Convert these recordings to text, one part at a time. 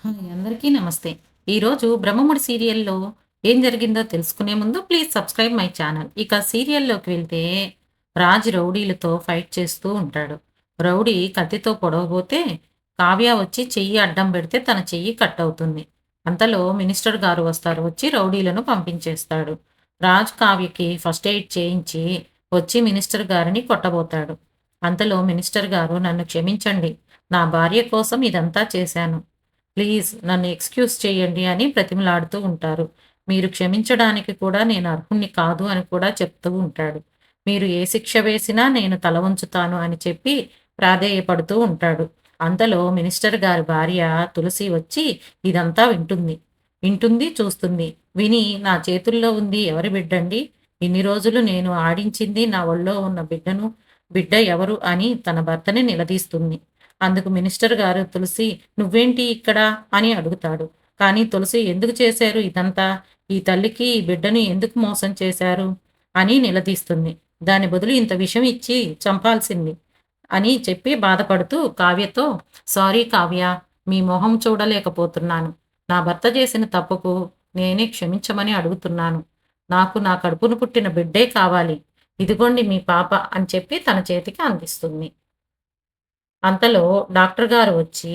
Hi అందరికీ నమస్తే. ఈరోజు 'బ్రహ్మముడి' సీరియల్‌లో ఏం జరిగిందో తెలుసుకునే ముందు ప్లీజ్ సబ్స్క్రైబ్ మై ఛానల్. ఇక సీరియల్‌లోకి వెళ్తే రాజ్ రౌడీలతో ఫైట్ చేస్తూ ఉంటాడు. రౌడీ కత్తితో పొడవబోతే కావ్య వచ్చి చెయ్యి అడ్డం పెడితే తన చెయ్యి కట్ అవుతుంది. అంతలో మినిస్టర్ గారు వస్తారు. వచ్చి రౌడీలను పంపించేస్తాడు. రాజ్ కావ్యకి ఫస్ట్ ఎయిడ్ చేయించి వచ్చి మినిస్టర్ గారిని కొట్టబోతాడు. అంతలో మినిస్టర్ గారు నన్ను క్షమించండి. నా భార్య కోసం ఇదంతా చేశాను. ప్లీజ్ నన్ను ఎక్స్‌క్యూజ్ చేయండి అని బ్రతిమిలాడుతూ ఉంటారు. మీరు క్షమించడానికి కూడా నేను అర్హుడిని కాదు అని కూడా చెప్తూ ఉంటాడు. మీరు ఏ శిక్ష వేసినా నేను తల వంచుతాను అని చెప్పి ప్రాధేయపడుతూ ఉంటాడు. అంతలో మినిస్టర్ గారి భార్య తులసి వచ్చి ఇదంతా వింటుంది. వింటుంది, చూస్తుంది. విని నా చేతుల్లో ఉంది ఎవరి బిడ్డండి? ఇన్ని రోజులు నేను ఆడించింది నా ఒళ్ళో ఉన్న బిడ్డను. బిడ్డ ఎవరు అని తన భర్తని నిలదీస్తుంది. అందుకు మినిస్టర్ గారు తులసి "నువ్వేంటి ఇక్కడ" అని అడుగుతాడు. కానీ తులసి "ఎందుకు చేశారు ఇదంతా? ఈ తల్లికి ఈ బిడ్డని ఎందుకు మోసం చేశారు?" అని నిలదీస్తుంది. దాని బదులు ఇంత విషం ఇచ్చి చంపాల్సింది అని చెప్పి బాధపడుతూ కావ్యతో "సారీ కావ్య, మీ మొహం చూడలేకపోతున్నాను. నా భర్త చేసిన తప్పుకు నేనే క్షమించమని అడుగుతున్నాను. నాకు నా కడుపున పుట్టిన బిడ్డే కావాలి. ఇదిగోండి మీ పాప" అని చెప్పి తన చేతికి అందిస్తుంది. అంతలో డాక్టర్ గారు వచ్చి,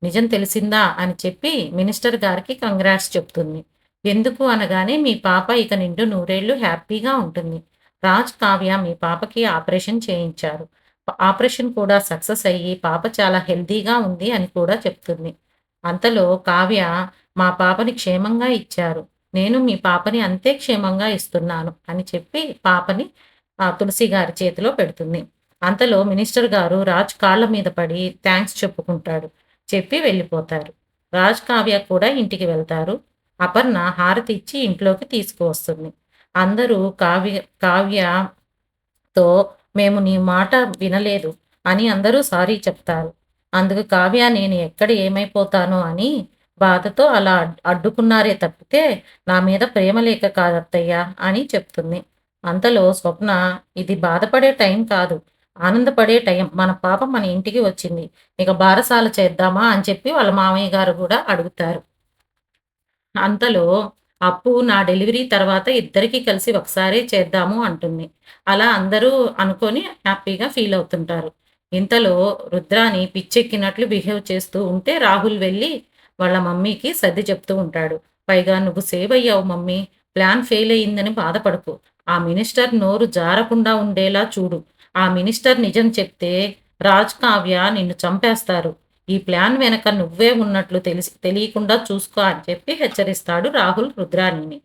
"నిజం తెలిసిందా?" అని చెప్పి మినిస్టర్ గారికి కంగ్రాట్స్ చెప్తుంది. ఎందుకు అనగానే, "మీ పాప ఇక నిండు నూరేళ్లు హ్యాపీగా ఉంటుంది. రాజ్, కావ్య మీ పాపకి ఆపరేషన్ చేయించారు. ఆపరేషన్ కూడా సక్సెస్ అయ్యి పాప చాలా హెల్తీగా ఉంది" అని కూడా చెప్తుంది. అంతలో కావ్య, "మా పాపని క్షేమంగా ఇచ్చారు. నేను మీ పాపని అంతే క్షేమంగా ఇస్తున్నాను" అని చెప్పి పాపని తులసి గారి చేతిలో పెడుతుంది. అంతలో మినిస్టర్ గారు రాజ్ కాళ్ళ మీద పడి థాంక్స్ చెప్పుకుంటాడు. చెప్పి వెళ్ళిపోతారు. రాజ్, కావ్య కూడా ఇంటికి వెళ్తారు. అపర్ణ హారతి ఇచ్చి ఇంట్లోకి తీసుకువస్తుంది. అందరూ కావ్యతో "మేము నీ మాట వినలేదు" అని అందరూ సారీ చెప్తారు. అందుకు కావ్య "నేను ఎక్కడ ఏమైపోతానో అని బాధతో అలా అడ్డుకున్నారే తప్పితే నా మీద ప్రేమ లేక కాదత్తయ్య" అని చెప్తుంది. అంతలో స్వప్న "ఇది బాధపడే టైం కాదు. ఆనందపడే టైం. మన పాప మన ఇంటికి వచ్చింది. ఇక బారసాల చేద్దామా" అని చెప్పి వాళ్ళ మామయ్య గారు గూడా అడుగుతారు. అంతలో "అప్పు నా డెలివరీ తర్వాత ఇద్దరికీ కలిసి ఒకసారే చేద్దాము" అంటుంది. అలా అందరూ అనుకోని హ్యాపీగా ఫీల్ అవుతుంటారు. ఇంతలో రుద్రాని పిచ్చెక్కినట్లు బిహేవ్ చేస్తూ ఉంటే రాహుల్ వెళ్ళి వాళ్ళ మమ్మీకి సర్ది చెప్తూ ఉంటాడు. పైగా "నువ్వు సేవ్ అయ్యావు మమ్మీ. ప్లాన్ ఫెయిల్ అయిందని బాధపడకు. ఆ మినిస్టర్ నోరు జారకుండా ఉండేలా చూడు. ఆ మినిస్టర్ నిజం చెప్తే రాజ్, కావ్య నిన్ను చంపేస్తారు. ఈ ప్లాన్ వెనక నువ్వే ఉన్నట్లు తెలియకుండా చూసుకో" అని చెప్పి హెచ్చరిస్తాడు రాహుల్ రుద్రాణిని.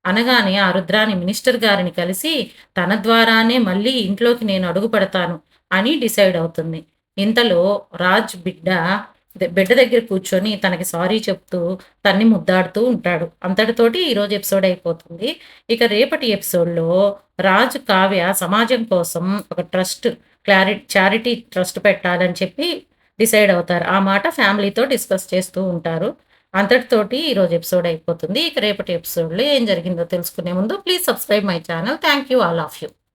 అనగానే ఆ రుద్రాణి మినిస్టర్ గారిని కలిసి తన ద్వారానే మళ్ళీ ఇంట్లోకి నేను అడుగు పెడతాను అని డిసైడ్ అవుతుంది. ఇంతలో రాజ్ బిడ్డ దగ్గర కూర్చొని తనకి సారీ చెప్తూ తన్ని ముద్దాడుతూ ఉంటాడు. అంతటితోటి ఈరోజు ఎపిసోడ్ అయిపోతుంది. ఇక రేపటి ఎపిసోడ్‌లో రాజ్, కావ్య సమాజం కోసం ఒక చారిటీ ట్రస్ట్ పెట్టాలని చెప్పి డిసైడ్ అవుతారు. ఆ మాట ఫ్యామిలీతో డిస్కస్ చేస్తూ ఉంటారు. అంతటితోటి ఈరోజు ఎపిసోడ్ అయిపోతుంది. ఇక రేపటి ఎపిసోడ్‌లో ఏం జరిగిందో తెలుసుకునే ముందు please subscribe my channel. Thank you all of you.